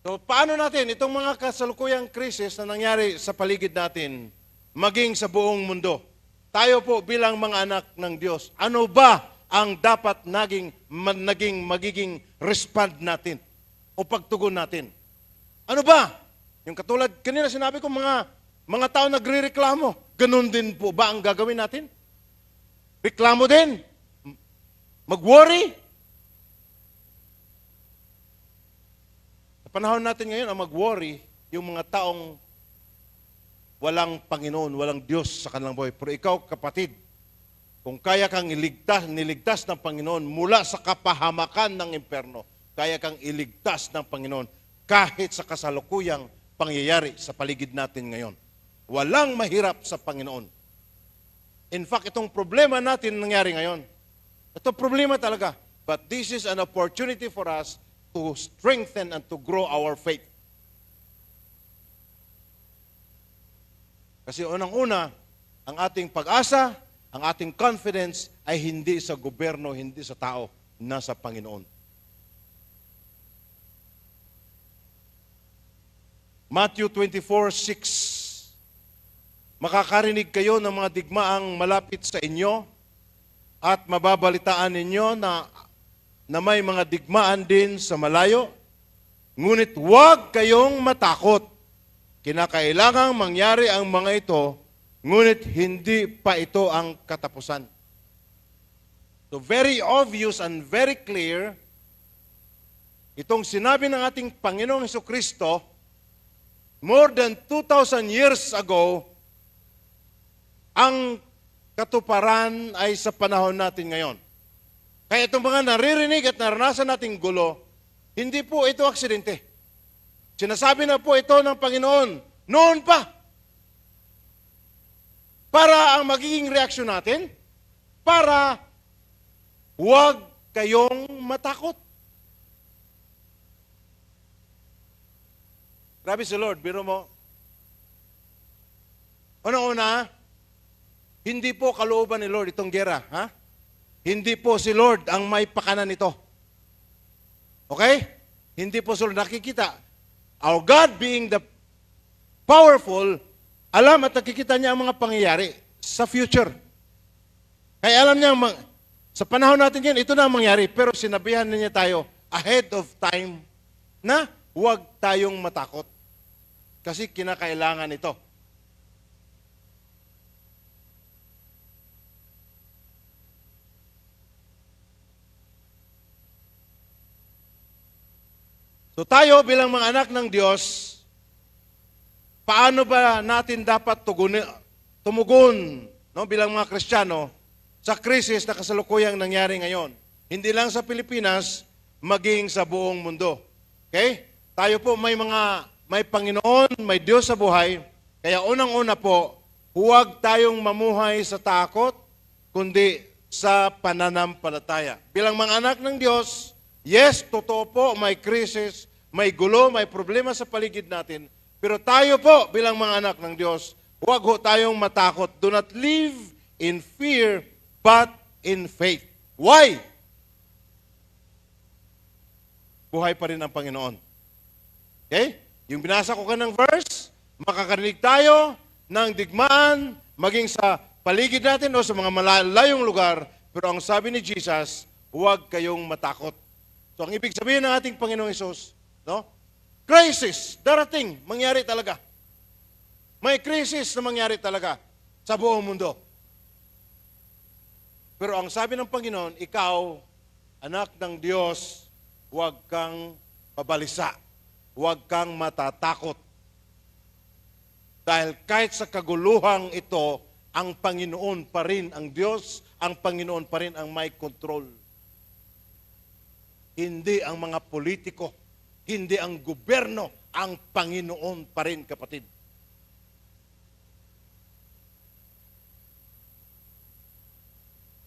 So, paano natin itong mga kasalukuyang krisis na nangyari sa paligid natin maging sa buong mundo? Tayo po bilang mga anak ng Diyos, ano ba ang dapat magiging respond natin o pagtugon natin? Ano ba? Yung katulad, kanina sinabi ko, mga tao nagre-reklamo. Ganun din po ba ang gagawin natin? Reklamo din? Mag-worry? Sa panahon natin ngayon, ang mag-worry, yung mga taong walang Panginoon, walang Diyos sa kanilang buhay. Pero ikaw, kapatid, kung kaya kang niligtas ng Panginoon mula sa kapahamakan ng impyerno, kaya kang iligtas ng Panginoon kahit sa kasalukuyang pangyayari sa paligid natin ngayon. Walang mahirap sa Panginoon. In fact, itong problema natin nangyari ngayon. Ito problema talaga. But this is an opportunity for us to strengthen and to grow our faith. Kasi unang-una, ang ating pag-asa, ang ating confidence ay hindi sa gobyerno, hindi sa tao, nasa Panginoon. Matthew 24:6. Makakarinig kayo ng mga digmaang malapit sa inyo at mababalitaan ninyo na may mga digmaan din sa malayo. Ngunit huwag kayong matakot. Kinakailangang mangyari ang mga ito, ngunit hindi pa ito ang katapusan. So very obvious and very clear, itong sinabi ng ating Panginoong Jesucristo, more than 2,000 years ago, ang katuparan ay sa panahon natin ngayon. Kaya itong mga naririnig at naranasan nating gulo, hindi po ito aksidente. Sinasabi na po ito ng Panginoon, noon pa. Para ang magiging reaksyon natin, para huwag kayong matakot. Grabe si Lord, biro mo. Una-una, hindi po kalooban ni Lord itong gera, ha? Hindi po si Lord ang may pakanan nito. Okay? Hindi po si Lord nakikita. Our God being the powerful, alam at nakikita niya ang mga pangyayari sa future. Kaya alam niya, sa panahon natin yan, ito na ang mangyari. Pero sinabihan niya tayo, ahead of time, na huwag tayong matakot. Kasi kinakailangan ito. So tayo bilang mga anak ng Diyos, paano ba natin dapat tumugon bilang mga Kristiyano sa krisis na kasalukuyang nangyari ngayon? Hindi lang sa Pilipinas, maging sa buong mundo. Okay? Tayo po may Panginoon, may Diyos sa buhay, kaya unang-una po, huwag tayong mamuhay sa takot, kundi sa pananampalataya. Bilang mga anak ng Diyos, yes, totoo po, may krisis, may gulo, may problema sa paligid natin. Pero tayo po, bilang mga anak ng Diyos, huwag ho tayong matakot. Do not live in fear, but in faith. Why? Buhay pa rin ang Panginoon. Okay? Yung binasa ko kanang verse, makakarinig tayo ng digmaan, maging sa paligid natin o sa mga malayong lugar, pero ang sabi ni Jesus, huwag kayong matakot. So, ang ibig sabihin ng ating Panginoong Hesus, crisis, darating, mangyari talaga. May crisis na mangyari talaga sa buong mundo. Pero ang sabi ng Panginoon, ikaw, anak ng Diyos, huwag kang pabalisa. Huwag kang matatakot. Dahil kahit sa kaguluhang ito, ang Panginoon pa rin ang Diyos, ang Panginoon pa rin ang may control. Hindi ang mga politiko, hindi ang gobyerno, ang Panginoon pa rin, kapatid.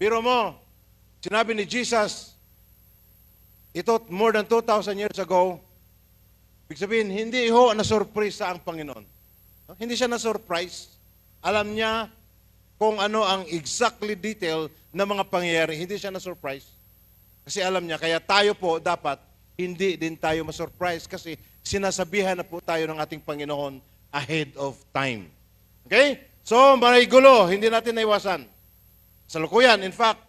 Pero mo, sinabi ni Jesus, ito more than 2,000 years ago, ibig sabihin, hindi ho na-surprise ang Panginoon. Hindi siya na-surprise. Alam niya kung ano ang exactly detail na mga pangyayari. Hindi siya na-surprise. Kasi alam niya, kaya tayo po dapat hindi din tayo masurprise kasi sinasabihan na po tayo ng ating Panginoon ahead of time. Okay? So, may gulo, hindi natin naiwasan. Sa lukuyan, in fact,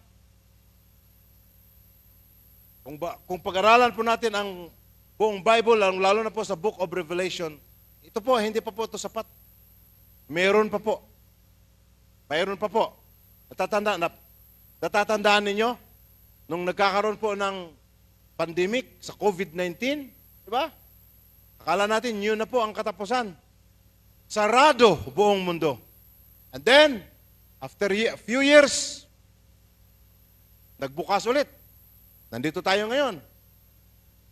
kung pag-aralan po natin ang buong Bible, lalo na po sa Book of Revelation, ito po, hindi pa po ito sapat. Meron pa po. Mayroon pa po. Natatandaan ninyo, nung nagkakaroon po ng pandemic sa COVID-19, di ba? Akala natin, yun na po ang katapusan. Sarado buong mundo. And then, after a few years, nagbukas ulit. Nandito tayo ngayon.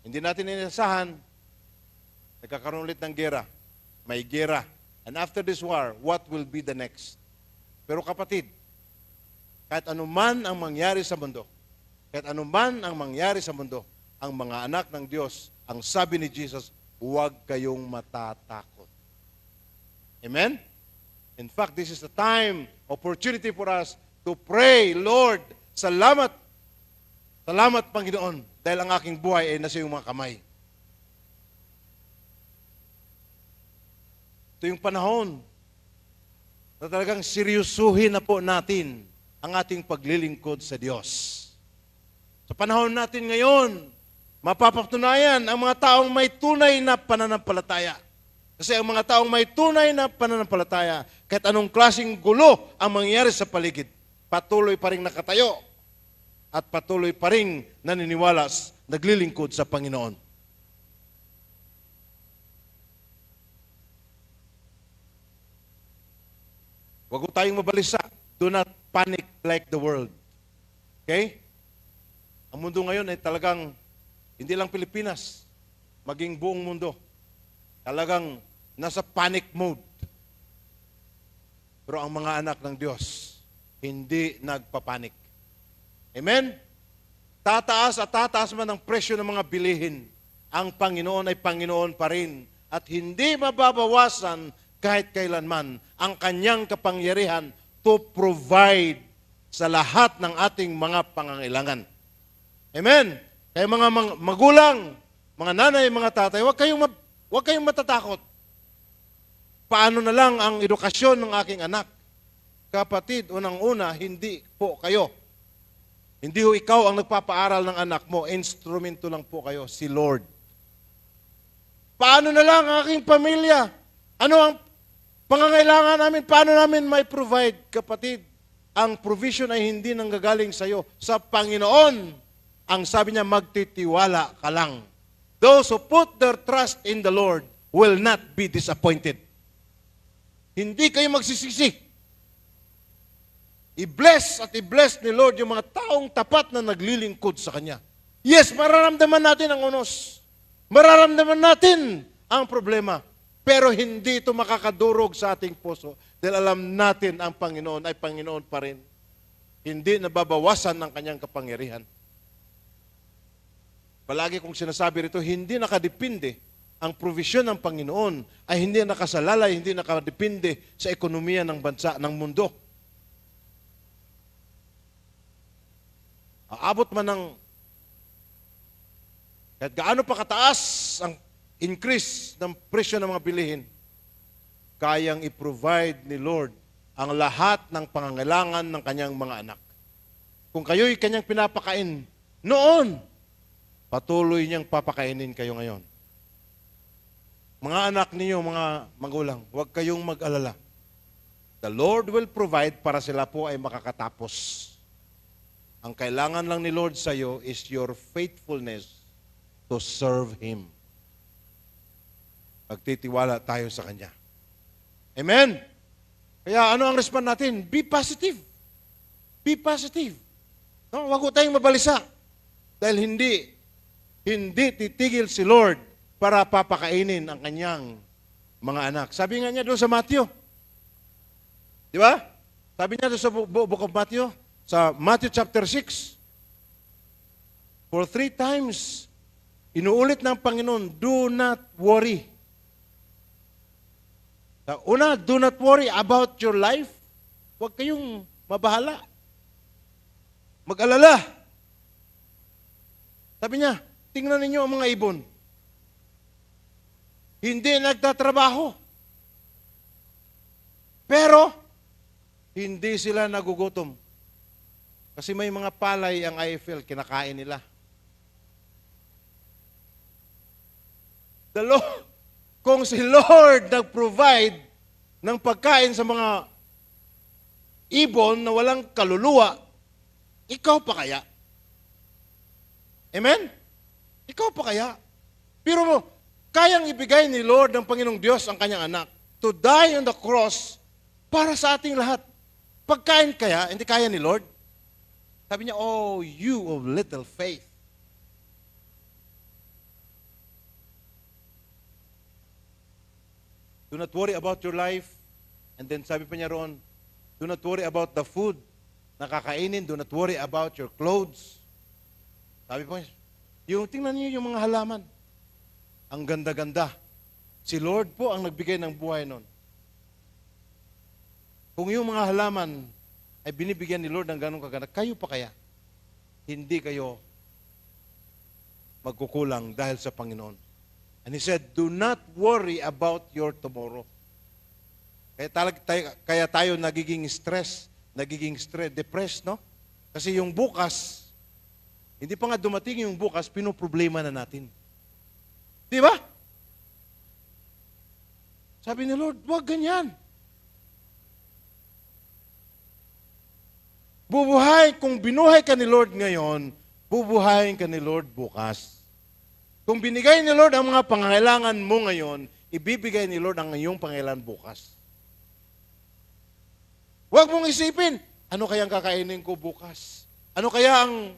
Hindi natin inasahan, nagkakaroon ulit ng gera. May gera. And after this war, what will be the next? Pero kapatid, kahit anuman ang mangyari sa mundo, ang mga anak ng Diyos, ang sabi ni Jesus, huwag kayong matatakot. Amen? In fact, this is the time, opportunity for us to pray, Lord, salamat, Panginoon, dahil ang aking buhay ay nasa iyong mga kamay. Ito yung panahon na talagang seryosuhin na po natin ang ating paglilingkod sa Diyos. Sa panahon natin ngayon, mapapatunayan ang mga taong may tunay na pananampalataya. Kasi ang mga taong may tunay na pananampalataya, kahit anong klaseng gulo ang mangyayari sa paligid, patuloy pa rin nakatayo at patuloy pa rin naniniwala, naglilingkod sa Panginoon. Huwag ko tayong mabalisa. Do not panic like the world. Okay? Ang mundo ngayon ay talagang, hindi lang Pilipinas, maging buong mundo, talagang nasa panic mode. Pero ang mga anak ng Diyos, hindi nagpapanik. Amen? Tataas at tataas man ang presyo ng mga bilihin, ang Panginoon ay Panginoon pa rin at hindi mababawasan kahit kailanman ang kanyang kapangyarihan to provide sa lahat ng ating mga pangangailangan. Amen? Kaya mga magulang, mga nanay, mga tatay, huwag kayong matatakot. Paano na lang ang edukasyon ng aking anak? Kapatid, unang-una, hindi po kayo. Hindi ho ikaw ang nagpapaaral ng anak mo, instrumento lang po kayo, si Lord. Paano na lang ang aking pamilya? Ano ang pangangailangan namin? Paano namin may provide? Kapatid, ang provision ay hindi nanggagaling sa iyo, sa Panginoon. Ang sabi niya, magtitiwala ka lang. Those who put their trust in the Lord will not be disappointed. Hindi kayo magsisisi. I-bless at i-bless ni Lord yung mga taong tapat na naglilingkod sa Kanya. Yes, mararamdaman natin ang unos. Mararamdaman natin ang problema. Pero hindi ito makakadurog sa ating puso dahil alam natin ang Panginoon ay Panginoon pa rin. Hindi nababawasan ng Kanyang kapangyarihan. Palagi kong sinasabi rito, hindi nakadepende ang provision ng Panginoon ay hindi nakasalalay, hindi nakadepende sa ekonomiya ng bansa, ng mundo. Aabot man ng kahit gaano pa kataas ang increase ng presyo ng mga bilihin, kayang i-provide ni Lord ang lahat ng pangangailangan ng kanyang mga anak. Kung kayo'y kanyang pinapakain noon, patuloy niyang papakainin kayo ngayon. Mga anak ninyo, mga magulang, huwag kayong mag-alala. The Lord will provide para sila po ay makakatapos. Ang kailangan lang ni Lord sa iyo is your faithfulness to serve Him. Magtitiwala tayo sa Kanya. Amen? Kaya ano ang response natin? Be positive. Be positive. No, huwag ko tayong mabalisa. Dahil hindi titigil si Lord para papakainin ang Kanyang mga anak. Sabi nga niya doon sa Matthew. Di ba? Sabi niya doon sa Book of Matthew, sa Matthew chapter 6, for 3 times, inuulit ng Panginoon, do not worry. Una, do not worry about your life. Huwag kayong mabahala. Mag-alala. Sabi niya, tingnan ninyo ang mga ibon. Hindi nagtatrabaho. Pero, hindi sila nagugutom. Kasi may mga palay ang IFL, kinakain nila. Kung si Lord nag-provide ng pagkain sa mga ibon na walang kaluluwa, ikaw pa kaya? Amen? Ikaw pa kaya? Pero mo, kayang ibigay ni Lord ng Panginoong Diyos ang kanyang anak to die on the cross para sa ating lahat. Pagkain kaya, hindi kaya ni Lord? Sabi niya, oh, you of little faith. Do not worry about your life. And then sabi pa niya roon, do not worry about the food na kakainin. Do not worry about your clothes. Sabi pa niya, tingnan niyo yung mga halaman. Ang ganda-ganda. Si Lord po ang nagbigay ng buhay noon. Kung yung mga halaman ay binibigyan ni Lord ng ganong kaganda, kayo pa kaya? Hindi kayo magkukulang dahil sa Panginoon. And He said, do not worry about your tomorrow. Kaya tayo nagiging depressed, no? Kasi yung bukas, hindi pa nga dumating yung bukas, pinoproblema na natin. Di ba? Sabi ni Lord, wag ganyan. Kung binuhay ka ni Lord ngayon, bubuhayin ka ni Lord bukas. Kung binigay ni Lord ang mga pangangailangan mo ngayon, ibibigay ni Lord ang iyong pangangailangan bukas. Huwag mong isipin, ano kayang kakainin ko bukas? Ano kayang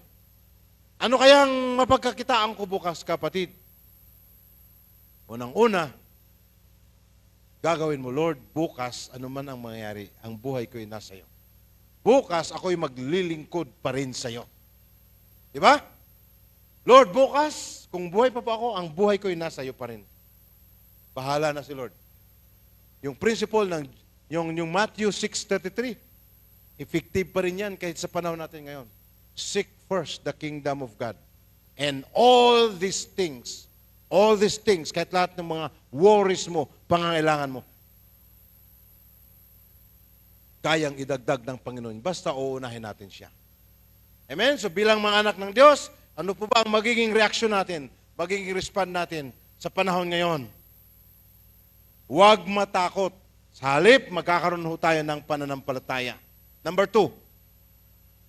mapagkakitaan ko bukas, kapatid? Unang-una, gagawin mo, Lord, bukas, ano man ang mangyayari, ang buhay ko ay nasa iyo. Bukas, ako'y maglilingkod pa rin sa iyo. Di ba? Lord, bukas, kung buhay pa ako, ang buhay ko ay nasa iyo pa rin. Bahala na si Lord. Yung principle ng yung Matthew 6:33, effective pa rin yan kahit sa panahon natin ngayon. Seek first the kingdom of God. And all these things, kahit lahat ng mga worries mo, pangangailangan mo, kayang idagdag ng Panginoon. Basta uunahin natin siya. Amen? So bilang mga anak ng Diyos, ano po ba ang magiging reaksyon natin? Magiging respond natin sa panahon ngayon? Huwag matakot. Sa halip, magkakaroon ho tayo ng pananampalataya. Number 2,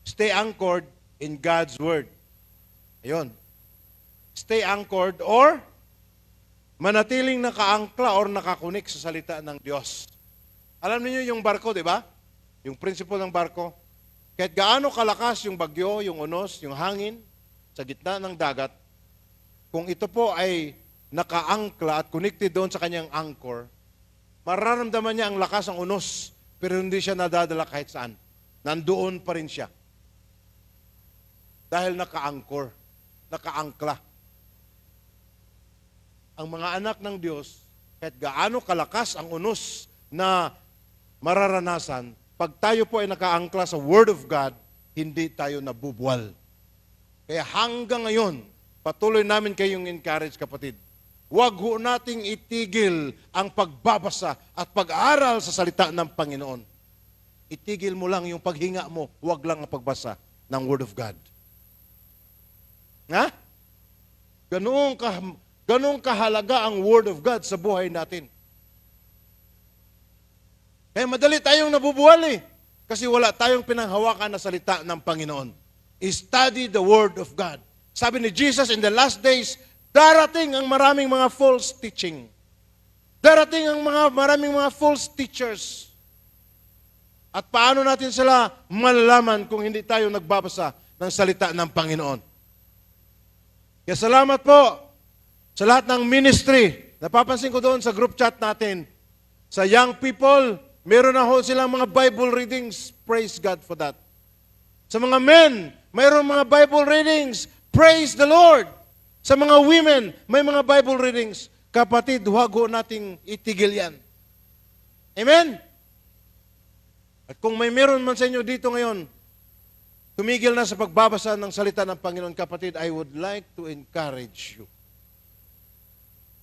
stay anchored in God's Word. Ayun. Stay anchored or manatiling nakaangkla or nakakunik sa salita ng Diyos. Alam niyo yung barko, di ba? Yung principle ng barko. Kahit gaano kalakas yung bagyo, yung unos, yung hangin, sa gitna ng dagat, kung ito po ay nakaangkla at connected doon sa kanyang anchor, mararamdaman niya ang lakas ng unos, pero hindi siya nadadala kahit saan. Nandoon pa rin siya. Dahil naka-anchor, naka-angkla. Ang mga anak ng Diyos, kahit gaano kalakas ang unos na mararanasan, pag tayo po ay naka-angkla sa Word of God, hindi tayo nabubuwal. Kaya hanggang ngayon, patuloy namin kayong encourage, kapatid. Huwag ho nating itigil ang pagbabasa at pag-aaral sa salita ng Panginoon. Itigil mo lang yung paghinga mo, huwag lang ang pagbasa ng Word of God. Nga? Ganun kahalaga ang Word of God sa buhay natin. Kaya madali tayong nabubuwal eh. Kasi wala tayong pinanghawakan na salita ng Panginoon. Study the Word of God. Sabi ni Jesus, in the last days, darating ang maraming mga false teaching. Darating ang maraming mga false teachers. At paano natin sila malalaman kung hindi tayo nagbabasa ng salita ng Panginoon? Kaya salamat po sa lahat ng ministry. Napapansin ko doon sa group chat natin, sa young people, meron na ho silang mga Bible readings. Praise God for that. Sa mga men, mayroon mga Bible readings. Praise the Lord. Sa mga women, may mga Bible readings. Kapatid, huwag ho nating itigil yan. Amen? At kung may meron man sa inyo dito ngayon, tumigil na sa pagbabasa ng salita ng Panginoon, kapatid, I would like to encourage you.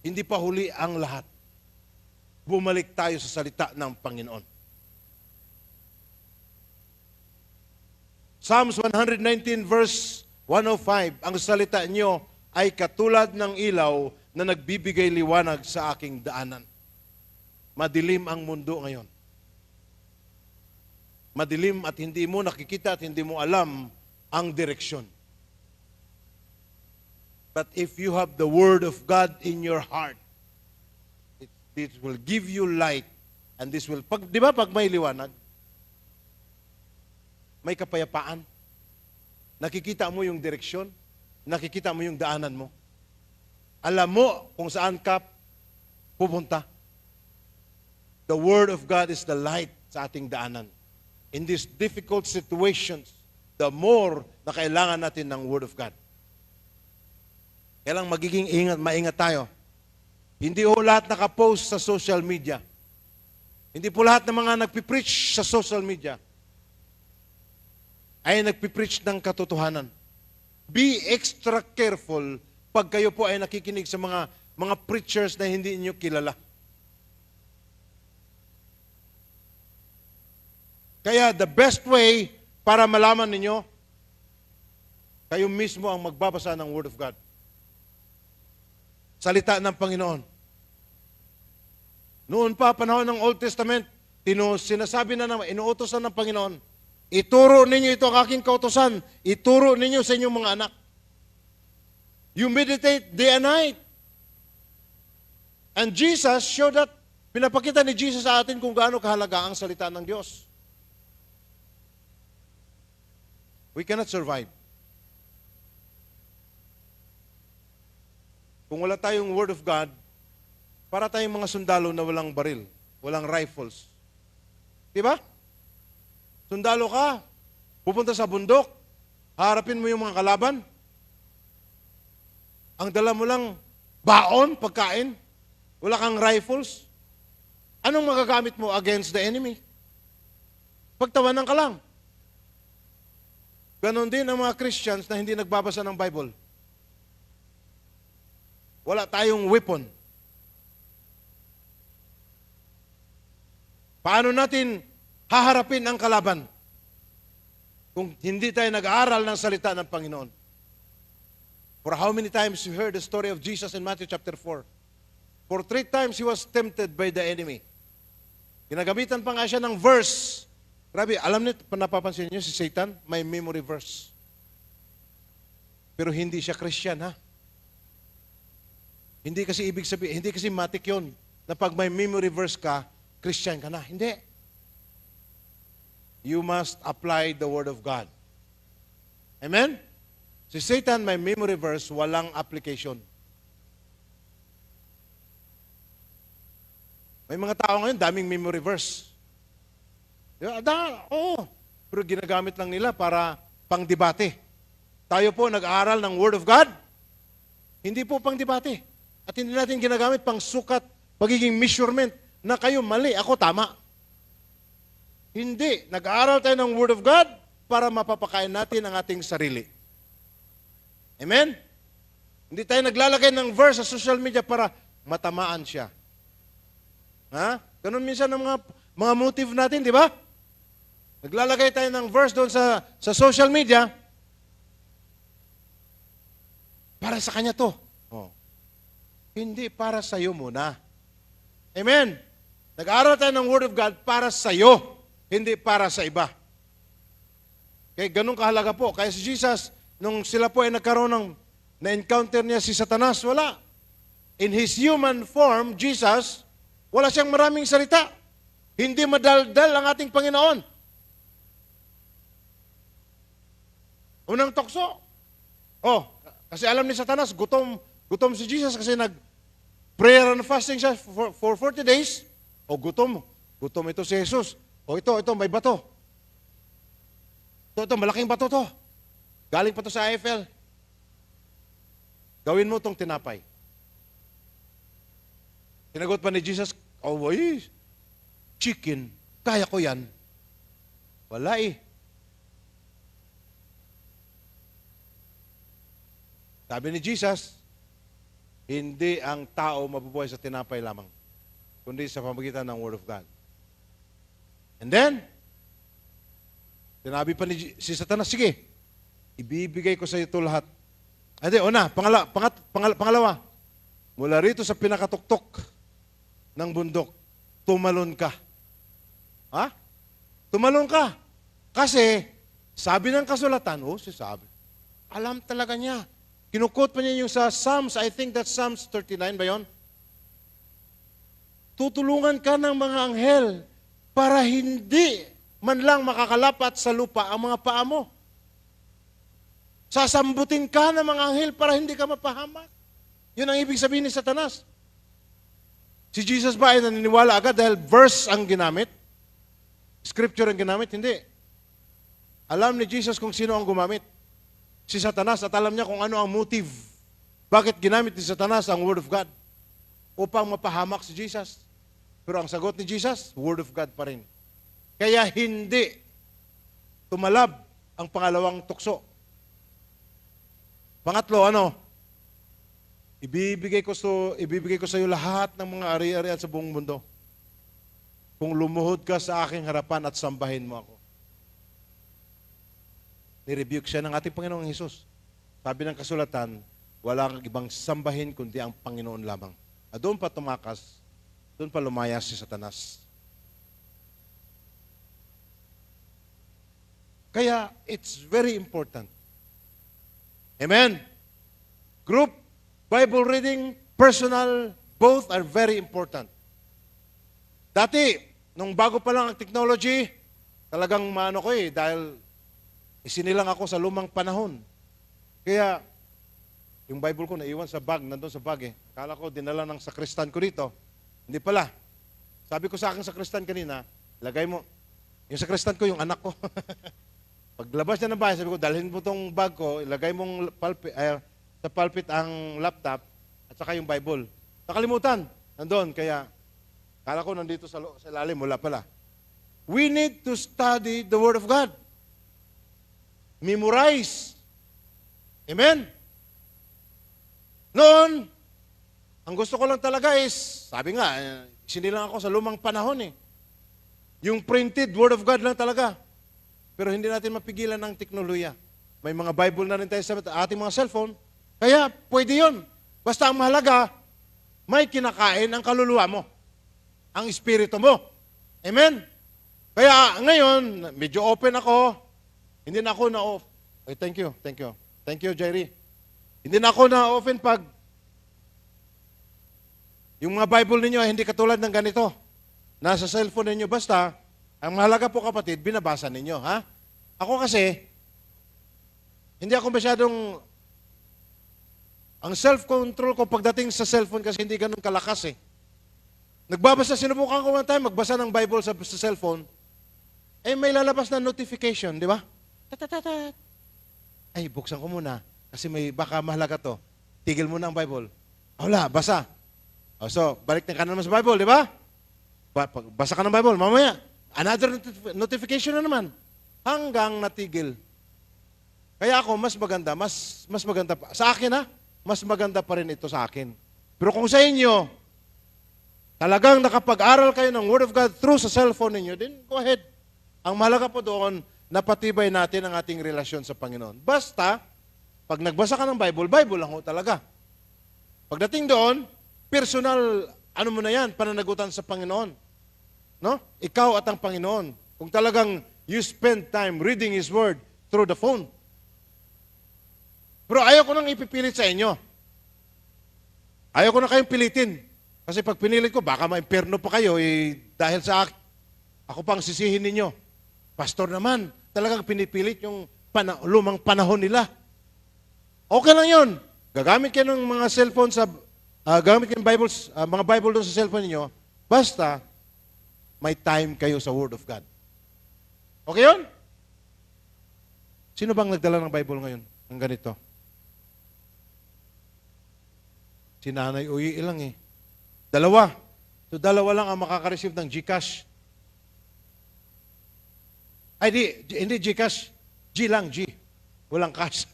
Hindi pa huli ang lahat. Bumalik tayo sa salita ng Panginoon. Psalms 119 verse 105, ang salita niyo ay katulad ng ilaw na nagbibigay liwanag sa aking daanan. Madilim ang mundo ngayon. Madilim at hindi mo nakikita at hindi mo alam ang direksyon. But if you have the Word of God in your heart, it will give you light. And this will, di ba pag may liwanag, may kapayapaan. Nakikita mo yung direksyon, nakikita mo yung daanan mo. Alam mo kung saan ka pupunta. The Word of God is the light sa ating daanan. In these difficult situations, the more na kailangan natin ng Word of God. Kailangan magiging maingat tayo. Hindi po lahat nakapost sa social media. Hindi po lahat ng mga nagpipreach sa social media ay nagpipreach ng katotohanan. Be extra careful pag kayo po ay nakikinig sa mga preachers na hindi niyo kilala. Kaya the best way para malaman ninyo, kayo mismo ang magbabasa ng Word of God. Salita ng Panginoon. Noon pa, panahon ng Old Testament, sinasabi na naman, inuutos na ng Panginoon, ituro ninyo ito ang aking kautusan, ituro ninyo sa inyong mga anak. You meditate day and night. And Jesus showed that, pinapakita ni Jesus sa atin kung gaano kahalaga ang salita ng Diyos. We cannot survive. Kung wala tayong Word of God, para tayong mga sundalo na walang baril, walang rifles. Diba? Sundalo ka, pupunta sa bundok, harapin mo yung mga kalaban. Ang dala mo lang, baon, pagkain, wala kang rifles. Anong magagamit mo against the enemy? Pagtawanan ka lang. Ganon din ang mga Christians na hindi nagbabasa ng Bible. Wala tayong weapon. Paano natin haharapin ang kalaban kung hindi tayo nag-aaral ng salita ng Panginoon? For how many times you heard the story of Jesus in Matthew chapter 4? For 3 times he was tempted by the enemy. Ginagamitan pa nga siya ng verse. Grabe, alam niyo, napapansin niyo si Satan, may memory verse. Pero hindi siya Christian, ha? Hindi kasi ibig sabihin, hindi kasi matik yun, na pag may memory verse ka, Christian ka na. Hindi. You must apply the Word of God. Amen? Si Satan, may memory verse, walang application. May mga tao ngayon, daming memory verse. Oo. Pero ginagamit lang nila para pang-debate. Tayo po nag-aaral ng Word of God, hindi po pang-debate. At hindi natin ginagamit pang sukat, pagiging measurement, na kayo mali, ako tama. Hindi. Nag-aaral tayo ng Word of God para mapapakain natin ang ating sarili. Amen? Hindi tayo naglalagay ng verse sa social media para matamaan siya. Ha? Ganun minsan ang mga motive natin, di ba? Naglalagay tayo ng verse doon sa social media para sa kanya to. Oh. Hindi para sa iyo muna. Amen? Nag-aaral tayo ng Word of God para sa iyo, hindi para sa iba. Kaya ganun kahalaga po. Kaya si Jesus, nung sila po ay nagkaroon na-encounter niya si Satanas, wala. In His human form, Jesus, wala siyang maraming salita. Hindi madaldal ang ating Panginoon. Unang tukso. Oh, kasi alam ni Satanas, gutom si Jesus kasi prayer and fasting siya for 40 days. O gutom ito si Jesus. O ito, may bato. Ito, malaking bato to. Galing pa to sa Eiffel. Gawin mo tong tinapay. Tinagot pa ni Jesus, chicken, kaya ko yan. Wala eh. Sabi ni Jesus, hindi ang tao mabubuhay sa tinapay lamang, kundi sa pamagitan ng Word of God. And then, sinabi pa ni si Satanas, sige, ibibigay ko sa iyo ito lahat. Hindi, pangalawa, mula rito sa pinakatuktok ng bundok, tumalon ka. Ha? Tumalon ka. Kasi, sabi ng kasulatan, sabi, alam talaga niya. Kinukot pa niya yung sa Psalms, I think that's Psalms 39 ba yun? Tutulungan ka ng mga anghel para hindi man lang makakalapat sa lupa ang mga paa mo. Sasambutin ka ng mga anghel para hindi ka mapahamak. Yun ang ibig sabihin ni Satanas. Si Jesus ba ay naniniwala agad dahil verse ang ginamit? Scripture ang ginamit? Hindi. Alam ni Jesus kung sino ang gumamit. Si Satanas, at alam niya kung ano ang motive. Bakit ginamit ni Satanas ang Word of God? Upang mapahamak si Jesus. Pero ang sagot ni Jesus, Word of God pa rin. Kaya hindi tumalab ang pangalawang tukso. Pangatlo, ibibigay ko sa iyo lahat ng mga ari-arian sa buong mundo. Kung lumuhod ka sa aking harapan at sambahin mo ako. Ni-rebuke siya ng ating Panginoong Hesus. Sabi ng kasulatan, wala kang ibang sambahin kundi ang Panginoon lamang. At doon pa tumakas, doon pa lumayas si Satanas. Kaya, it's very important. Amen? Group, Bible reading, personal, both are very important. Dati, nung bago pa lang ang technology, talagang dahil isinilang ako sa lumang panahon. Kaya, yung Bible ko naiwan sa bag, nandun sa bag eh. Akala ko, dinala ng sakristan ko dito. Hindi pala. Sabi ko sa aking sakristan kanina, lagay mo, yung sakristan ko, yung anak ko. Paglabas niya ng bahay, sabi ko, dalhin mo tong bag ko, ilagay mong sa pulpit ang laptop, at saka yung Bible. Nakalimutan, nandun. Kaya, akala ko nandito sa ilalim, wala pala. We need to study the Word of God. Memorize. Amen? Noon, ang gusto ko lang talaga is, sabi nga, sinilang ako sa lumang panahon eh. Yung printed Word of God lang talaga. Pero hindi natin mapigilan ng teknolohiya. May mga Bible na rin tayo sa ating mga cellphone. Kaya, pwede yun. Basta ang mahalaga, may kinakain ang kaluluwa mo. Ang espiritu mo. Amen? Kaya ngayon, medyo open ako. Hindi na ako na-off. Ay, thank you. Thank you, Jerry. Hindi na ako na-open pag yung mga Bible ninyo ay hindi katulad ng ganito. Nasa cellphone ninyo. Basta, ang mahalaga po kapatid, binabasa ninyo. Ha? Ako kasi, hindi ako masyadong, ang self-control ko pagdating sa cellphone kasi hindi ganun kalakas eh. Sinubukan ko one time magbasa ng Bible sa cellphone, may lalabas na notification, di ba? Tatatatat. Ay, buksan ko muna. Kasi baka mahalaga to. Tigil muna ang Bible. Wala, basa. So, balik ka naman sa Bible, di ba? Basa ka ng Bible, mamaya. Another notification na naman. Hanggang natigil. Kaya ako, mas maganda pa. Sa akin mas maganda pa rin ito sa akin. Pero kung sa inyo, talagang nakapag-aral kayo ng Word of God through sa cellphone ninyo, then go ahead. Ang mahalaga po doon, napatibay natin ang ating relasyon sa Panginoon. Basta, pag nagbasa ka ng Bible, Bible lang ho talaga. Pagdating doon, personal, mo na yan, pananagutan sa Panginoon. No? Ikaw at ang Panginoon. Kung talagang you spend time reading His Word through the phone. Pero ayaw ko nang ipipilit sa inyo. Ayaw ko na kayong pilitin. Kasi pag pinilit ko, baka ma-imperno pa kayo dahil sa ako pang sisihin ninyo. Pastor naman, talagang pinipilit yung lumang panahon nila. Okay lang yun. Gagamit kayo ng mga cellphone gamit kayo ng Bibles, mga Bible doon sa cellphone niyo, basta may time kayo sa Word of God. Okay yun? Sino bang nagdala ng Bible ngayon? Ang ganito. Si Nanay Uyi ilang eh. Dalawa. So dalawa lang ang makaka-receive ng GCash. Ay, hindi GCash. G lang, G. Walang cash.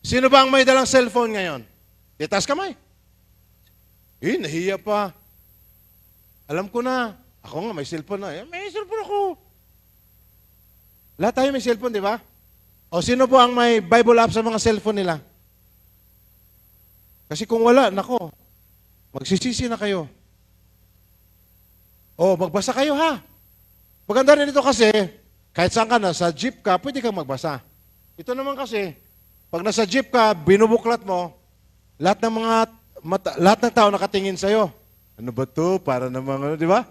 Sino ba ang may dalang cellphone ngayon? Itaas kamay. Nahiya pa. Alam ko na. Ako nga, may cellphone na. May cellphone ako. Lahat tayo may cellphone, di ba? O sino po ang may Bible app sa mga cellphone nila? Kasi kung wala, nako, magsisisi na kayo. O, magbasa kayo ha. Maganda rin ito kasi, kahit saan ka na, sa jeep ka, pwede kang magbasa. Ito naman kasi, pag nasa jeep ka, binubuklat mo, lahat ng tao nakatingin sa'yo. Ano ba to? Para namang, di ba?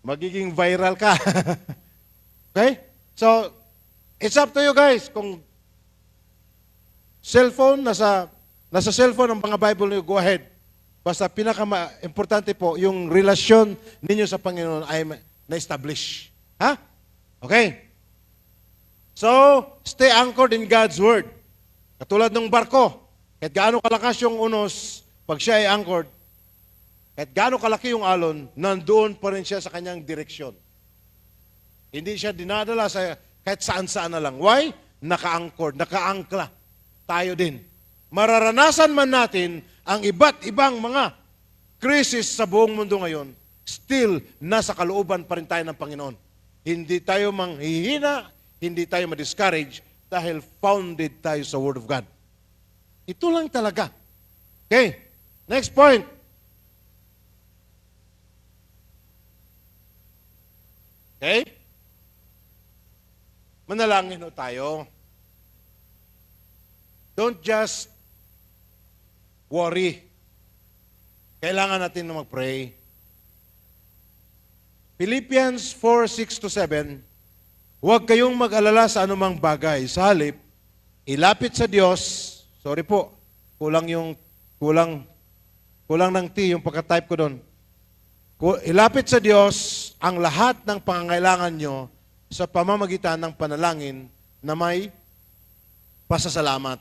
Magiging viral ka. Okay? So, it's up to you guys. Kung cellphone, nasa cellphone ang mga Bible niyo, go ahead. Basta pinaka-importante po, yung relasyon ninyo sa Panginoon ay na-establish. Ha? Okay? So, stay anchored in God's Word. Katulad ng barko, kahit gaano kalakas yung unos, pag siya ay anchored, kahit gaano kalaki yung alon, nandoon pa rin siya sa kanyang direksyon. Hindi siya dinadala sa kahit saan-saan na lang. Why? Naka-anchored, naka-angkla. Tayo din. Mararanasan man natin ang iba't ibang mga crisis sa buong mundo ngayon, still, nasa kalooban pa rin tayo ng Panginoon. Hindi tayo manghihina, hindi tayo ma-discourage dahil founded tayo sa Word of God. Ito lang talaga. Okay, next point. Okay? Manalangin ho tayo. Don't just worry. Kailangan natin na mag-pray. Philippians 4:6-7, huwag kayong mag-alala sa anumang bagay. Sa halip, ilapit sa Diyos. Sorry po, kulang ng T yung pagka-type ko doon. Ilapit sa Diyos ang lahat ng pangangailangan nyo sa pamamagitan ng panalangin na may pasasalamat.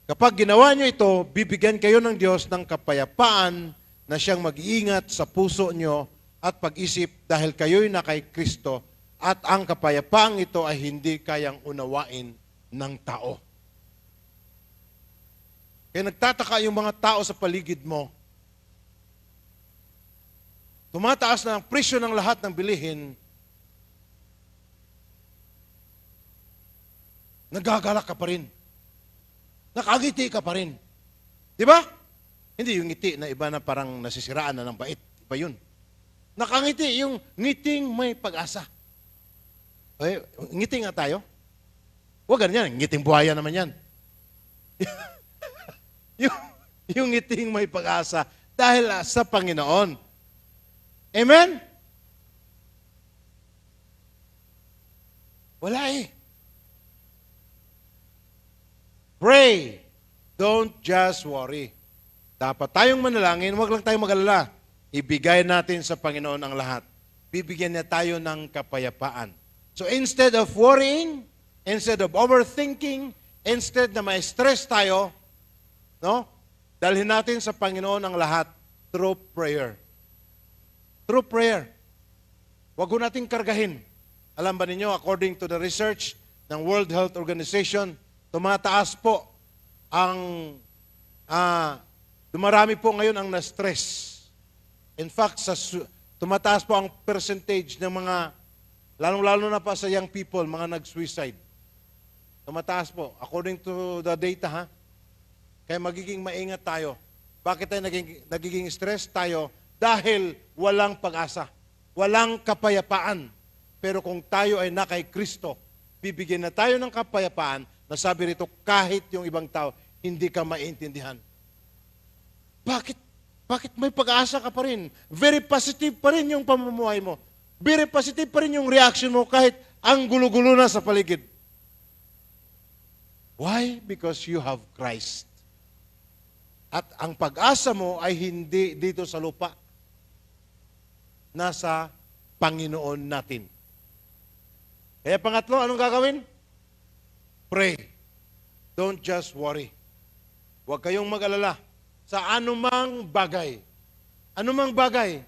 Kapag ginawa nyo ito, bibigyan kayo ng Diyos ng kapayapaan na siyang mag-iingat sa puso nyo at pag-isip dahil kayo'y na kay Kristo at ang kapayapaang ito ay hindi kayang unawain ng tao. Kaya nagtataka yung mga tao sa paligid mo. Tumataas na ang presyo ng lahat ng bilihin. Nagagalak ka pa rin. Nakangiti ka pa rin. Di ba? Hindi yung ngiti na iba na parang nasisiraan na ng bait. Iba yun. Nakangiti, yung ngiting may pag-asa. Okay, ngiti nga tayo. Huwag ganyan, ngiting buhaya naman yan. yung ngiting may pag-asa dahil sa Panginoon. Amen? Wala eh. Pray. Don't just worry. Dapat tayong manalangin, huwag lang tayong mag-alala. Ibigay natin sa Panginoon ang lahat. Bibigyan niya tayo ng kapayapaan. So instead of worrying, instead of overthinking, instead na ma-stress tayo, no? Dalhin natin sa Panginoon ang lahat through prayer. Through prayer. Huwag ko nating kargahin. Alam ba ninyo, according to the research ng World Health Organization, tumataas po ang, dumarami po ngayon ang na-stress. In fact, tumataas po ang percentage ng mga, lalong-lalo na pa sa young people, mga nag-suicide. Tumataas po, according to the data, ha? Kaya magiging maingat tayo. Bakit tayo nagiging stress tayo? Dahil walang pag-asa, walang kapayapaan. Pero kung tayo ay na kay Kristo, bibigyan na tayo ng kapayapaan na sabi rito, kahit yung ibang tao, hindi ka maintindihan. Bakit may pag-asa ka pa rin? Very positive pa rin yung pamumuhay mo. Very positive pa rin yung reaction mo kahit ang gulo-gulo na sa paligid. Why? Because you have Christ. At ang pag-asa mo ay hindi dito sa lupa. Nasa Panginoon natin. Kaya pangatlo, anong gagawin? Pray. Don't just worry. Huwag kayong mag-alala sa anumang bagay. Anumang bagay.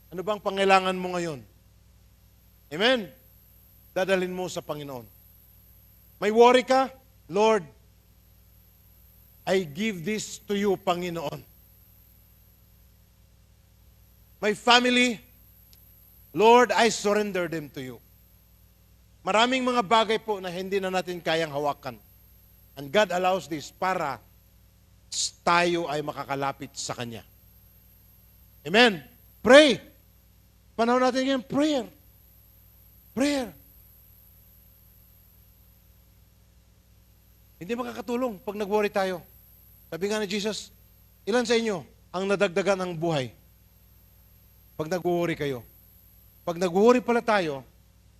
Ano bang pangailangan mo ngayon? Amen? Dadalhin mo sa Panginoon. May worry ka? Lord, I give this to you, Panginoon. My family, Lord, I surrender them to you. Maraming mga bagay po na hindi na natin kayang hawakan. And God allows this para tayo ay makakalapit sa Kanya. Amen. Pray. Panahon natin ngayon, prayer. Prayer. Hindi makakatulong pag nag-worry tayo. Sabi nga ni Jesus, ilan sa inyo ang nadagdagan ng buhay? Pag nag-worry kayo. Pag nag-worry pala tayo,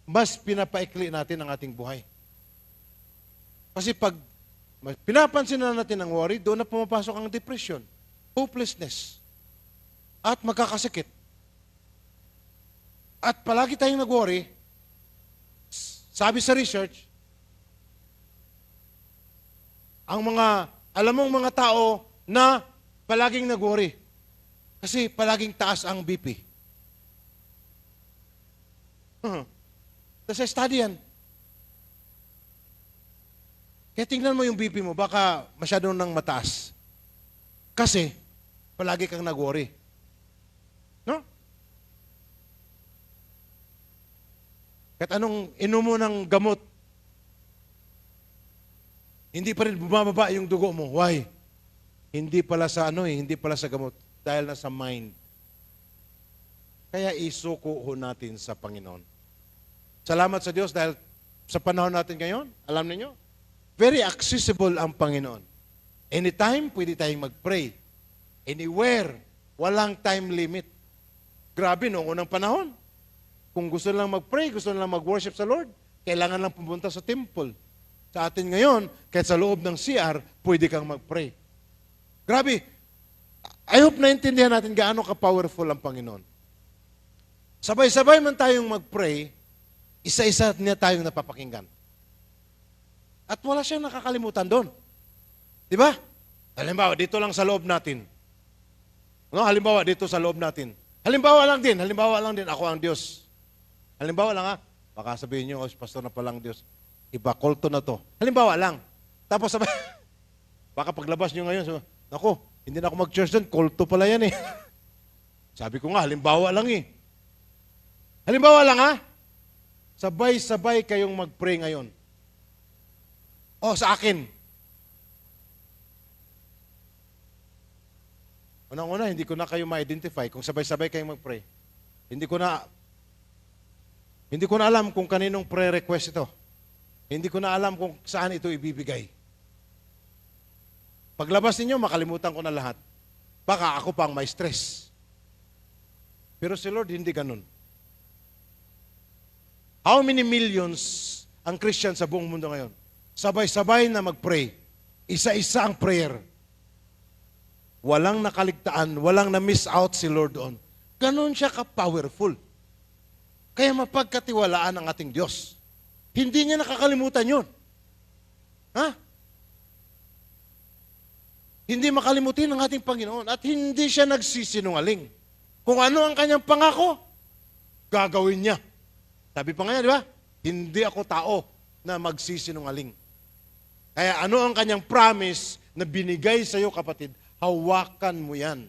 mas pinapaikli natin ang ating buhay. Kasi pag pinapansin na natin ang worry, doon na pumapasok ang depression, hopelessness, at magkakasakit. At palagi tayong nag-worry, sabi sa research, ang mga, alam mong mga tao na palaging nag-worry, kasi palaging taas ang BP. Tapos study yan. Kaya tingnan mo yung BP mo, baka masyado nang mataas. Kasi, palagi kang nag-worry. No? Kahit anong inom mo ng gamot, hindi pa rin bumababa yung dugo mo. Why? Hindi pala sa hindi pala sa gamot. Dahil nasa mind. Kaya isuko ho natin sa Panginoon. Salamat sa Diyos dahil sa panahon natin ngayon, alam niyo, very accessible ang Panginoon. Anytime, pwede tayong mag-pray. Anywhere, walang time limit. Grabe, noong unang panahon. Kung gusto lang mag-pray, gusto lang mag-worship sa Lord, kailangan lang pumunta sa temple. Sa atin ngayon, kahit sa loob ng CR, pwede kang mag-pray. Grabe. I hope naintindihan natin gaano ka-powerful ang Panginoon. Sabay-sabay man tayong mag-pray, isa-isa niya tayong napapakinggan. At wala siyang nakakalimutan doon. Di ba? Halimbawa, dito lang sa loob natin. No, halimbawa, dito sa loob natin. Halimbawa lang din, ako ang Diyos. Halimbawa lang baka sabihin niyo, pastor na palang Diyos. Iba, kulto na to. Halimbawa lang. Tapos sabay, baka paglabas niyo ngayon, naku, hindi na ako mag-church doon, kulto pala yan eh. Sabi ko nga, halimbawa lang eh. Halimbawa lang sabay-sabay kayong mag-pray ngayon. Sa akin. Unang-una, hindi ko na kayo ma-identify kung sabay-sabay kayong mag-pray. Hindi ko na alam kung kaninong prayer request ito. Hindi ko na alam kung saan ito ibibigay. Paglabas ninyo, makalimutan ko na lahat. Baka ako pang may stress. Pero si Lord, hindi ganun. How many millions ang Christian sa buong mundo ngayon? Sabay-sabay na mag-pray. Isa-isa ang prayer. Walang nakaligtaan, walang na-miss out si Lord doon. Ganon siya ka-powerful. Kaya mapagkatiwalaan ang ating Diyos. Hindi niya nakakalimutan yun. Hindi makalimutin ang ating Panginoon at hindi siya nagsisinungaling. Kung ano ang kanyang pangako, gagawin niya. Sabi pa nga, di ba? Hindi ako tao na magsisinungaling. Kaya ano ang kanyang promise na binigay sa iyo, kapatid, hawakan mo yan.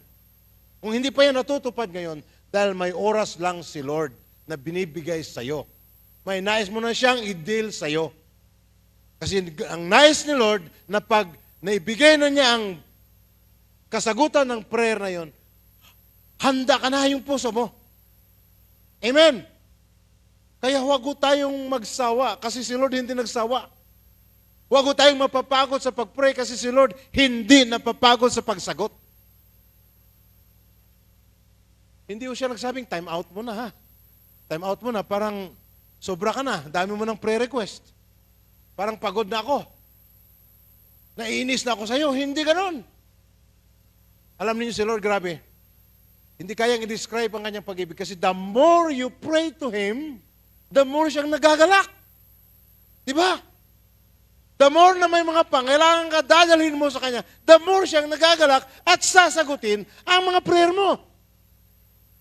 Kung hindi pa yan natutupad ngayon, dahil may oras lang si Lord na binibigay sa iyo. May nais mo na siyang i-deal sa iyo. Kasi ang nais ni Lord na pag naibigay na niya ang kasagutan ng prayer na yon, handa ka na yung puso mo. Amen. Kaya huwag tayong magsawa kasi si Lord hindi nagsawa. Huwag tayong mapapagod sa pag-pray kasi si Lord hindi napapagod sa pagsagot. Hindi ko siya nagsabing, time out mo na Time out mo na, parang sobra ka na, dami mo ng prayer request. Parang pagod na ako. Naiinis na ako sa iyo. Hindi ganon. Alam niyo si Lord, grabe. Hindi kayang i-describe ang kanyang pag-ibig kasi the more you pray to Him, the more siyang nagagalak. Diba? The more na may mga pangailangan ka, dadalhin mo sa Kanya, the more siyang nagagalak at sasagutin ang mga prayer mo.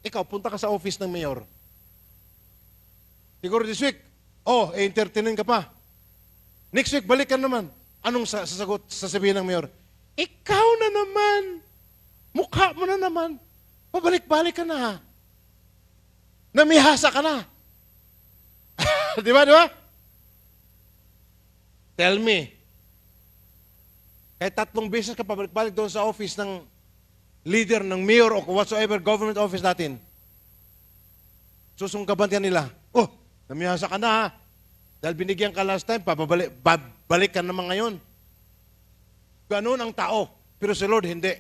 Ikaw, punta ka sa office ng mayor. Siguro this week, entertainin ka pa. Next week, balik ka naman. Anong sasabihin ng mayor? ikaw na naman. Mukha mo na naman. Pabalik-balik ka na. Namihasa ka na. Di ba, di ba? Tell me. Kahit 3 beses ka pabalik-balik doon sa office ng leader, ng mayor, o whatsoever government office natin, susungkaban ka nila. Oh, namihasa ka na ha. Dahil binigyan ka last time, babalik ka naman ngayon. Ganun ang tao. Pero si Lord, hindi.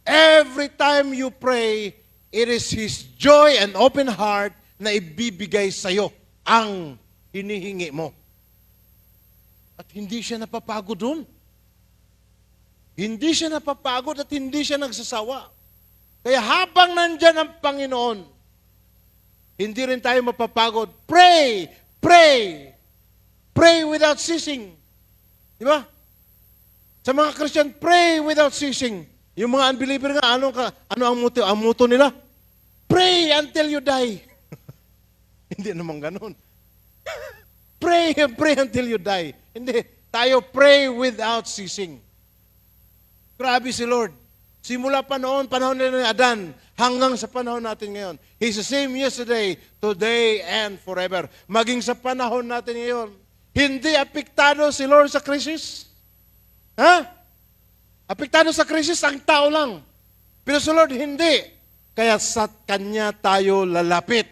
Every time you pray, it is His joy and open heart na ibibigay sa'yo ang hinihingi mo. At hindi siya napapagod dun. Hindi siya napapagod at hindi siya nagsasawa. Kaya habang nandyan ang Panginoon, hindi rin tayo mapapagod. Pray! Pray! Pray without ceasing. Di ba? Sa mga Christian, pray without ceasing. Yung mga unbeliever nga, ano ang moto? Ang moto nila? Pray until you die. Hindi naman ganun. Pray until you die. Hindi. Tayo pray without ceasing. Grabe si Lord. Simula pa noon, panahon nila ni Adan, hanggang sa panahon natin ngayon. He's the same yesterday, today, and forever. Maging sa panahon natin ngayon, hindi apektado si Lord sa krisis. Ha? Apektado sa krisis ang tao lang. Pero si Lord, hindi. Kaya sa Kanya tayo lalapit.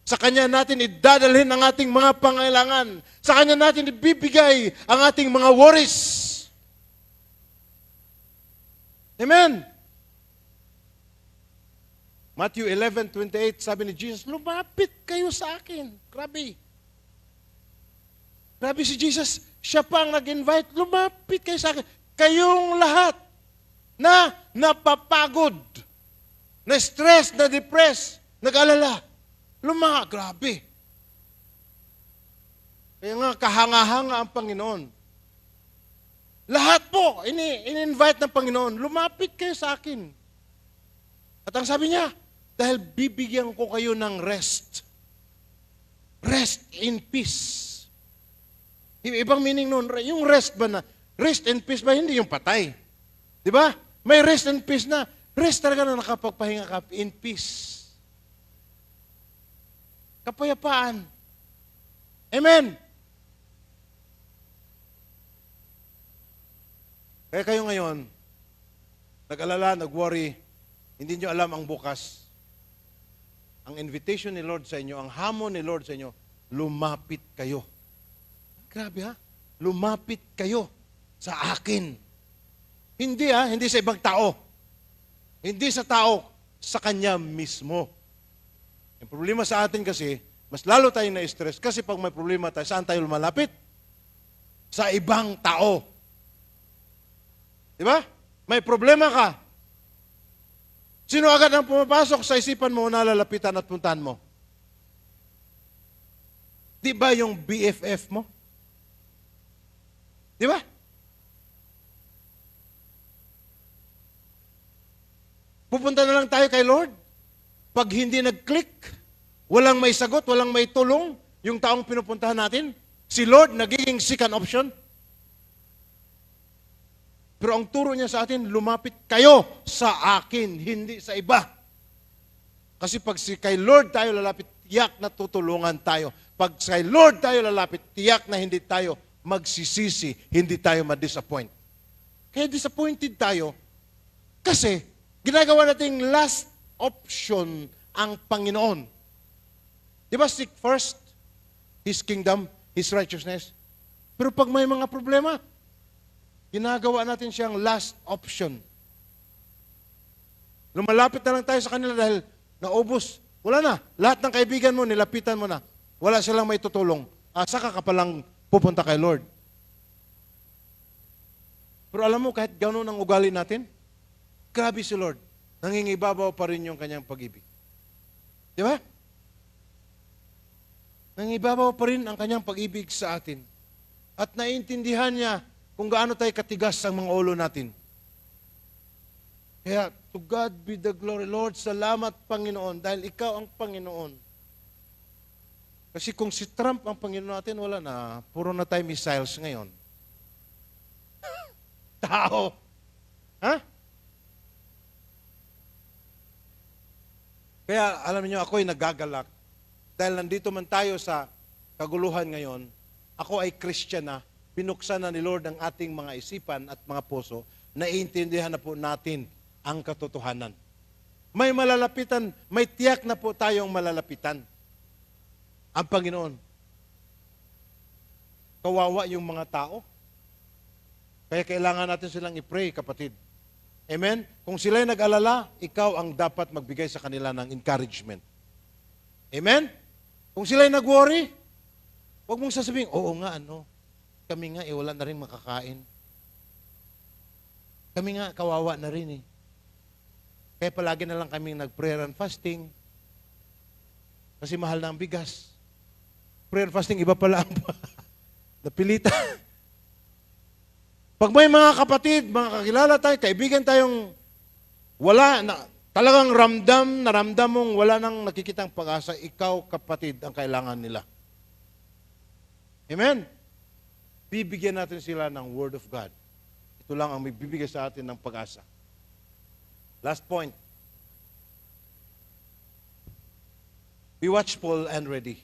Sa Kanya natin idadalhin ang ating mga pangailangan. Sa Kanya natin ibibigay ang ating mga worries. Amen. Matthew 11:28, sabi ni Jesus, lumapit kayo sa akin. Grabe. Grabe si Jesus, siya pa ang nag-invite, lumapit kayo sa akin. Kayong lahat na napapagod, na stress, na depressed, nag-alala. Grabe. Kaya nga, kahanga-hanga ang Panginoon. Lahat po, in-invite ng Panginoon, lumapit kayo sa akin. At ang sabi niya, dahil bibigyan ko kayo ng rest. Rest in peace. Ibang meaning nun, yung rest ba na, rest in peace ba, hindi yung patay. Di ba? May rest in peace na, rest talaga na nakapagpahinga ka in peace. Kapayapaan. Amen. Kaya kayo ngayon, nag-alala, nag-worry, hindi nyo alam ang bukas. Ang invitation ni Lord sa inyo, ang hamon ni Lord sa inyo, lumapit kayo. Grabe ha? Lumapit kayo sa akin. Hindi hindi sa ibang tao. Hindi sa tao, sa Kanya mismo. Ang problema sa atin kasi, mas lalo tayong na-stress kasi pag may problema tayo, saan tayo lumalapit? Sa ibang tao. Diba? May problema ka. Sino agad ang pumapasok sa isipan mo na lalapitan at puntahan mo? Di ba yung BFF mo? Di ba? Pupunta na lang tayo kay Lord. Pag hindi nag-click, walang may sagot, walang may tulong, yung taong pinupuntahan natin, si Lord nagiging second option. Pero ang turo niya sa atin, lumapit kayo sa akin, hindi sa iba. Kasi pag kay Lord tayo lalapit, tiyak na tutulungan tayo. Pag kay Lord tayo lalapit, tiyak na hindi tayo magsisisi, hindi tayo ma-disappoint. Kaya disappointed tayo kasi ginagawa nating last option ang Panginoon. Di ba, seek first His kingdom, His righteousness. Pero pag may mga problema, ginagawa natin siyang last option. Lumalapit na lang tayo sa kanila dahil naubos. Wala na. Lahat ng kaibigan mo, nilapitan mo na. Wala silang may tutulong. Saka ka palang pupunta kay Lord. Pero alam mo, kahit gano'n ang ugali natin, grabe si Lord. Nangingibabaw pa rin yung kanyang pag-ibig. Di ba? Nangingibabaw pa rin ang kanyang pag-ibig sa atin. At naiintindihan niya kung gaano tayo katigas ang mga ulo natin. Kaya, to God be the glory. Lord, salamat Panginoon, dahil Ikaw ang Panginoon. Kasi kung si Trump ang Panginoon natin, wala na. Puro na tayo missiles ngayon. tao. Ha? Kaya alam niyo, ako'y nagagalak. Dahil nandito man tayo sa kaguluhan ngayon, ako ay Christian na, binuksan na ni Lord ang ating mga isipan at mga puso, naiintindihan na po natin ang katotohanan. May malalapitan, may tiyak na po tayong malalapitan. Ang Panginoon. Kawawa yung mga tao. Kaya kailangan natin silang i-pray, kapatid. Amen? Kung sila'y nag-alala, ikaw ang dapat magbigay sa kanila ng encouragement. Amen? Kung sila'y nag-worry, huwag mong sasabihin, oo nga, kami nga, wala na rin makakain. Kami nga, kawawa na rin eh. Kaya palagi na lang kaming nag-prayer and fasting. Kasi mahal na ang bigas. Prayer and fasting, iba pala ang napilitan. Pag may mga kapatid, mga kakilala tayo, kaibigan tayong wala na, talagang naramdam mong wala nang nakikitang pag-asa, ikaw, kapatid, ang kailangan nila. Amen? Bibigyan natin sila ng Word of God. Ito lang ang may bibigay sa atin ng pag-asa. Last point. Be watchful and ready.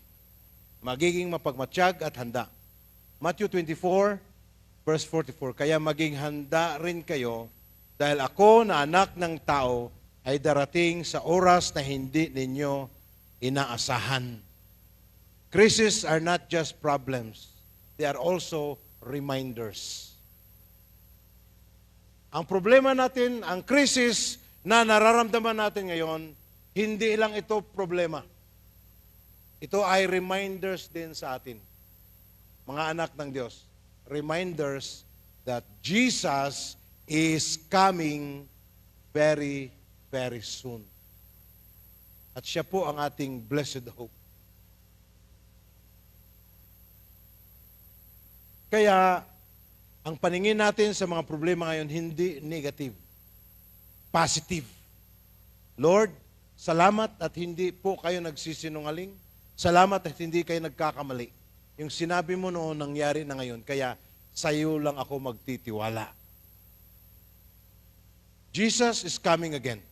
Magiging mapagmatsyag at handa. Matthew 24, verse 44, kaya maging handa rin kayo dahil ako na anak ng tao ay darating sa oras na hindi ninyo inaasahan. Crises are not just problems. They are also reminders. Ang problema natin, ang crisis na nararamdaman natin ngayon, hindi lang ito problema. Ito ay reminders din sa atin. Mga anak ng Diyos, reminders that Jesus is coming very, very soon. At siya po ang ating blessed hope. Kaya, ang paningin natin sa mga problema ngayon, hindi negative. Positive. Lord, salamat at hindi po kayo nagsisinungaling. Salamat at hindi kayo nagkakamali. Yung sinabi mo noon, nangyari na ngayon. Kaya, sa iyo lang ako magtitiwala. Jesus is coming again.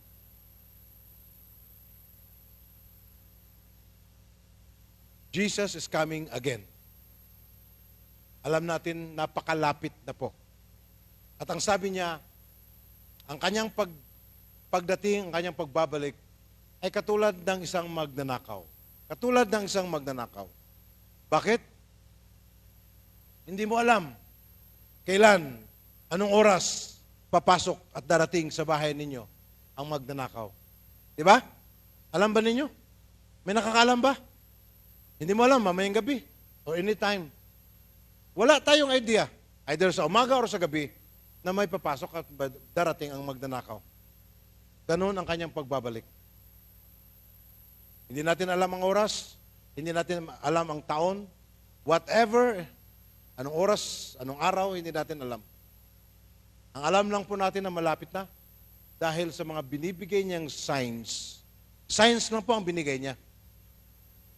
Jesus is coming again. Alam natin, napakalapit na po. At ang sabi niya, ang kanyang pagdating, ang kanyang pagbabalik, ay katulad ng isang magnanakaw. Katulad ng isang magnanakaw. Bakit? Hindi mo alam kailan, anong oras papasok at darating sa bahay ninyo ang magnanakaw. Di ba? Alam ba ninyo? May nakakaalam ba? Hindi mo alam, mamayang gabi or anytime. Wala tayong idea, either sa umaga or sa gabi, na may papasok at darating ang magnanakaw. Ganun ang kanyang pagbabalik. Hindi natin alam ang oras, hindi natin alam ang taon, whatever, anong oras, anong araw, hindi natin alam. Ang alam lang po natin na malapit na dahil sa mga binibigay niyang signs. Signs lang po ang binigay niya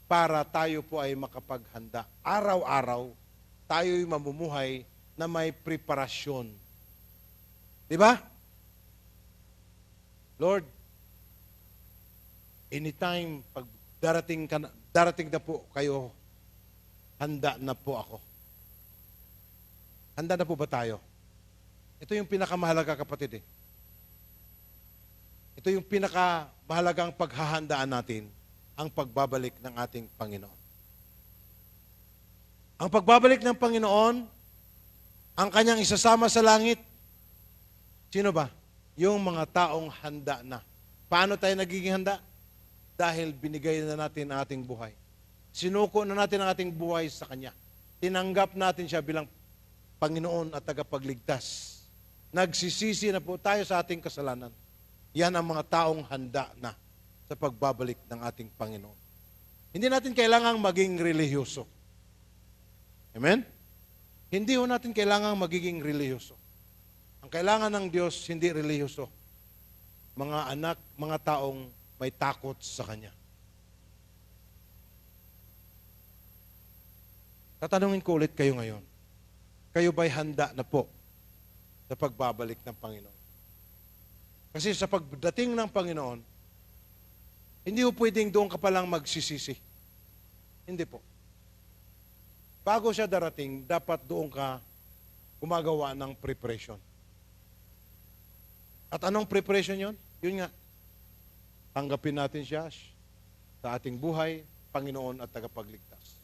para tayo po ay makapaghanda. Araw-araw, tayo'y mamumuhay na may preparasyon. Di ba? Lord, anytime pag darating na po kayo, handa na po ako. Handa na po ba tayo? Ito yung pinakamahalaga, kapatid. Ito yung pinakamahalagang paghahandaan natin, ang pagbabalik ng ating Panginoon. Ang pagbabalik ng Panginoon, ang kanyang isasama sa langit, sino ba? Yung mga taong handa na. Paano tayo nagiging handa? Dahil binigay na natin ang ating buhay. Sinuko na natin ang ating buhay sa Kanya. Tinanggap natin siya bilang Panginoon at tagapagligtas. Nagsisisi na po tayo sa ating kasalanan. Yan ang mga taong handa na sa pagbabalik ng ating Panginoon. Hindi natin kailangang maging relihiyoso. Amen? Hindi ho natin kailangang magiging relihiyoso. Ang kailangan ng Diyos, hindi relihiyoso. Mga anak, mga taong may takot sa Kanya. Tatanungin ko ulit kayo ngayon. Kayo ba'y handa na po sa pagbabalik ng Panginoon. Kasi sa pagdating ng Panginoon, hindi po pwedeng doon ka palang magsisisi. Hindi po. Bago siya darating, dapat doon ka gumagawa ng preparation. At anong preparation yon? Yun nga, tanggapin natin siya sa ating buhay, Panginoon at tagapagligtas.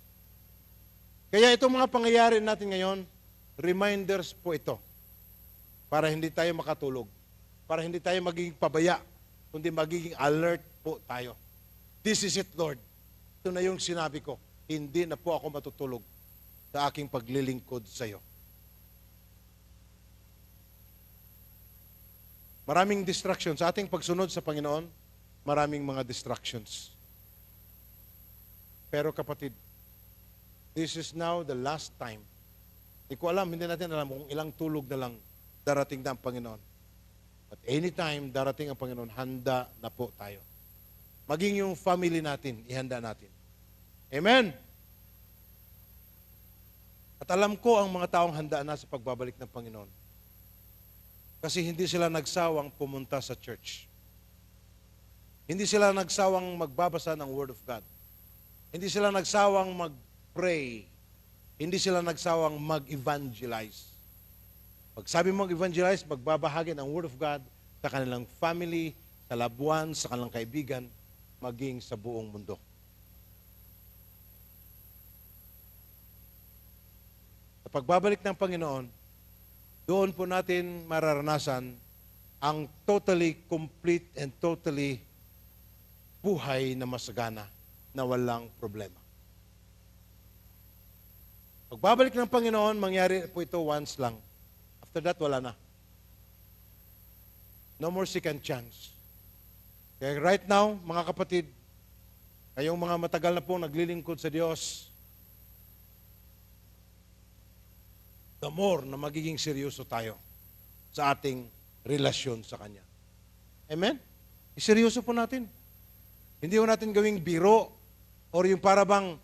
Kaya itong mga pangyayari natin ngayon, reminders po ito para hindi tayo makatulog, para hindi tayo magiging pabaya, kundi magiging alert po tayo. This is it, Lord. Ito na yung sinabi ko. Hindi na po ako matutulog sa aking paglilingkod sa iyo. Maraming distractions. Sa ating pagsunod sa Panginoon, maraming mga distractions. Pero kapatid, this is now the last time. Hindi ko alam, hindi natin alam kung ilang tulog na lang darating na ang Panginoon. But anytime darating ang Panginoon, handa na po tayo. Maging yung family natin, ihanda natin. Amen? At alam ko ang mga taong handa na sa pagbabalik ng Panginoon. Kasi hindi sila nagsawang pumunta sa church. Hindi sila nagsawang magbabasa ng Word of God. Hindi sila nagsawang mag-pray. Hindi sila nagsawang mag-evangelize. Pag sabi mong evangelize, magbabahagi ng Word of God sa kanilang family, sa loved ones, sa kanilang kaibigan, maging sa buong mundo. Sa pagbabalik ng Panginoon, doon po natin mararanasan ang totally complete and totally buhay na masagana na walang problema. Pagbabalik ng Panginoon, mangyari po ito once lang. After that, wala na. No more second chance. Kaya right now, mga kapatid, kayong mga matagal na po naglilingkod sa Diyos, the more na magiging seryoso tayo sa ating relasyon sa Kanya. Amen? Iseryoso po natin. Hindi po natin gawing biro or yung para bang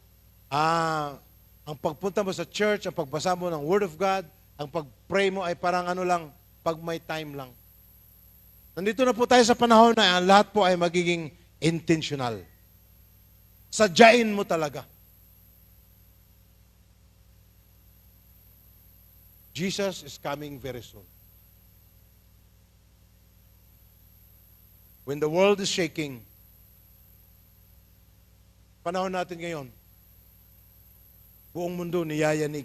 ang pagpunta mo sa church, ang pagbasa mo ng Word of God, ang pag-pray mo ay parang ano lang, pag may time lang. Nandito na po tayo sa panahon na ang lahat po ay magiging intentional. Sadyain mo talaga. Jesus is coming very soon. When the world is shaking, panahon natin ngayon, buong mundo niyayanig.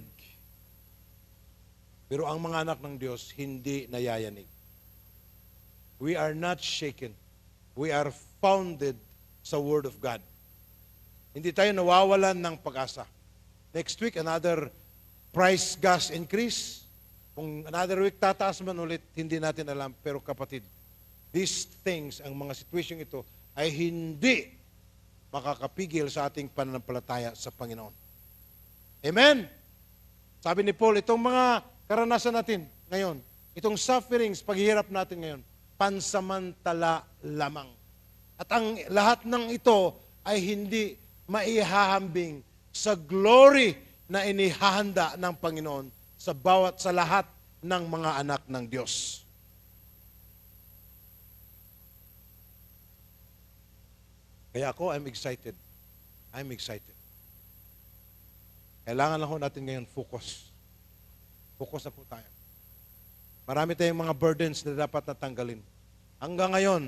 Pero ang mga anak ng Diyos, hindi nayayanig. We are not shaken. We are founded sa Word of God. Hindi tayo nawawalan ng pag-asa. Next week, another price gas increase. Kung another week tataas man ulit, hindi natin alam. Pero kapatid, these things, ang mga situation ito, ay hindi makakapigil sa ating pananampalataya sa Panginoon. Amen? Sabi ni Paul, itong mga karanasan natin ngayon, itong sufferings, paghihirap natin ngayon, pansamantala lamang. At ang lahat ng ito ay hindi maihahambing sa glory na inihahanda ng Panginoon sa lahat ng mga anak ng Diyos. Kaya ako, I'm excited. I'm excited. Kailangan lang ho natin ngayon focus. Focus na po tayo. Marami tayong mga burdens na dapat natanggalin. Hanggang ngayon,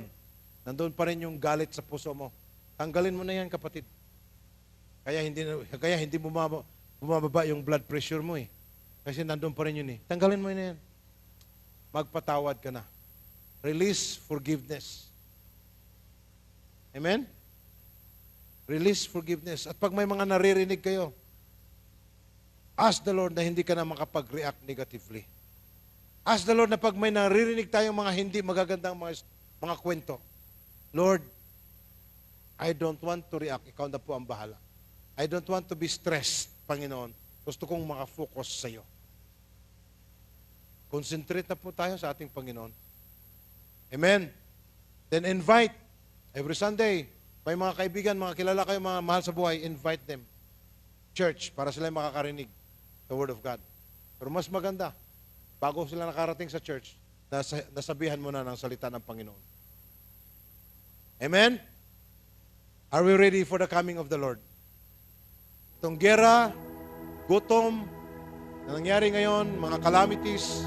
nandun pa rin yung galit sa puso mo. Tanggalin mo na yan, kapatid. Kaya hindi bumababa yung blood pressure mo eh. Kasi nandun pa rin yun eh. Tanggalin mo na yan. Magpatawad ka na. Release forgiveness. Amen? Release forgiveness. At pag may mga naririnig kayo, ask the Lord na hindi ka na makapag-react negatively. Ask the Lord na pag may naririnig tayong mga hindi magagandang mga kwento, Lord, I don't want to react. Ikaw na po ang bahala. I don't want to be stressed, Panginoon. Gusto kong makafocus sa iyo. Concentrate na po tayo sa ating Panginoon. Amen? Then invite. Every Sunday, may mga kaibigan, mga kilala kayo, mga mahal sa buhay, invite them. Church, para sila makakarinig the Word of God. Pero mas maganda, bago sila nakarating sa church, nasabihan mo na ng salita ng Panginoon. Amen? Are we ready for the coming of the Lord? Itong gera, gutom, na nangyari ngayon, mga calamities,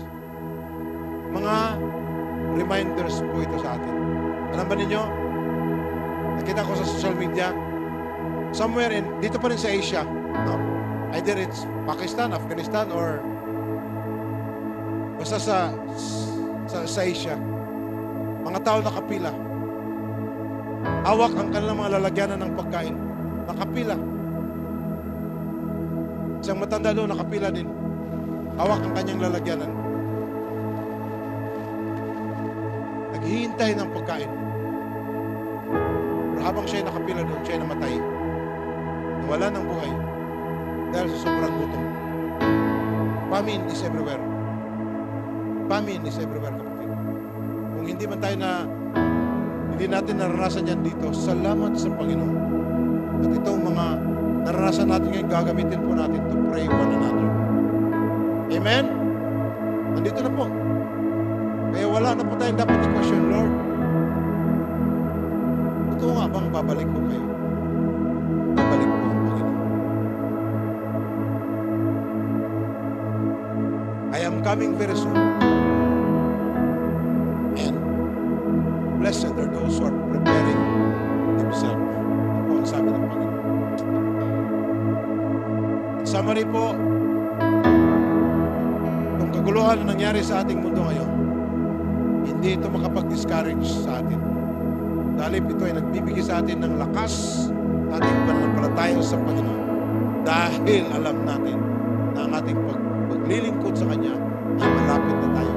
mga reminders po ito sa atin. Alam ba ninyo? Nakita ko sa social media, somewhere dito pa rin sa Asia, no? Either it's Pakistan, Afghanistan, or basta sa Asia. Mga tao nakapila. Hawak ang kanilang mga lalagyanan ng pagkain. Nakapila. Isang matanda doon, nakapila din. Hawak ang kanyang lalagyanan. Naghihintay ng pagkain. Pero habang siya nakapila doon, siya namatay. Nawala ng buhay. Dahil sa sobrang gutom. Famine is everywhere. Famine is everywhere, kapatid. Kung hindi man tayo hindi natin naranasan yan dito, salamat sa Panginoon. At itong mga naranasan natin ngayon, gagamitin po natin to pray one another. Amen? Nandito na po. Kaya wala na po tayong dapat i-question, Lord. Totoo nga bang babalik ko kayo? Babalik ko ang Panginoon. I am coming very soon. And blessed are those who are preparing themselves. Ito po ang sabi ng Panginoon. In summary po, itong kaguluhan na nangyari sa ating mundo ngayon, hindi ito makapag-discourage sa atin. Dahil ito ay nagbibigay sa atin ng lakas ating pananampalataya sa Panginoon. Dahil alam natin na ang ating paglilingkod sa Kanya ay malapit na tayo